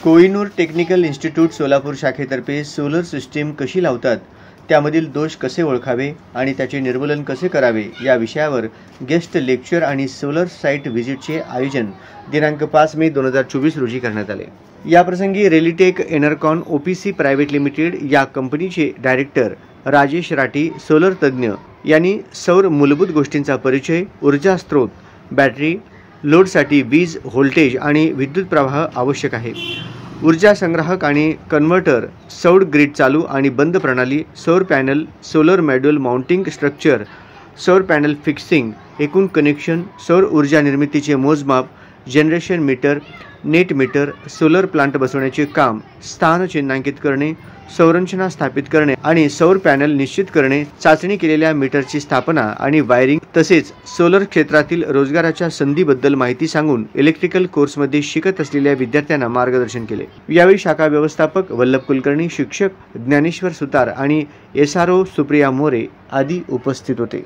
Kohinoor technical institute Solapur शाखेतर्फे solar system कशी लावतात, त्यामधील दोष कसे ओळखावे आणि त्याचे निर्मूलन कसे करावे या विषयावर गेस्ट लेक्चर आणि सोलर साइट व्हिजिटचे आयोजन दिनांक 5 मे 2024 रोजी करण्यात आले। याप्रसंगी रेलिटेक एनर्कॉन ओपीसी प्रायव्हेट लिमिटेड या कंपनीचे डायरेक्टर राजेश राठी सोलर तज्ञ यांनी सौर मूलभूत गोष्टींचा परिचय, ऊर्जा स्रोत, बॅटरी, लोडसाठी वीज व्होल्टेज आणि विद्युत प्रवाह आवश्यक आहे, ऊर्जा संग्राहक आणि कन्व्हर्टर, सौर ग्रिड चालू आणि बंद प्रणाली, सौर panel, solar module mounting structure, सौर पॅनल फिक्सिंग, एकूण कनेक्शन, सौर ऊर्जा निर्मितीचे मोजमाप, generation meter, net meter, solar plant बसवण्याचे काम, स्थान चिन्हांकित करणे, संरचना स्थापित करणे आणि सौर पॅनल निश्चित करणे, चाचणी केलेल्या मीटरची स्थापना आणि वायरिंग, तसेच सोलर क्षेत्रातील रोजगाराच्या संधीबद्दल माहिती सांगून इलेक्ट्रिकल कोर्समध्ये शिकत असलेल्या विद्यार्थ्यांना मार्गदर्शन केले। यावेळी शाखा व्यवस्थापक वल्लभ कुलकर्णी, शिक्षक ज्ञानेश्वर सुतार आणि SRO सुप्रिया मोरे आदी उपस्थित होते।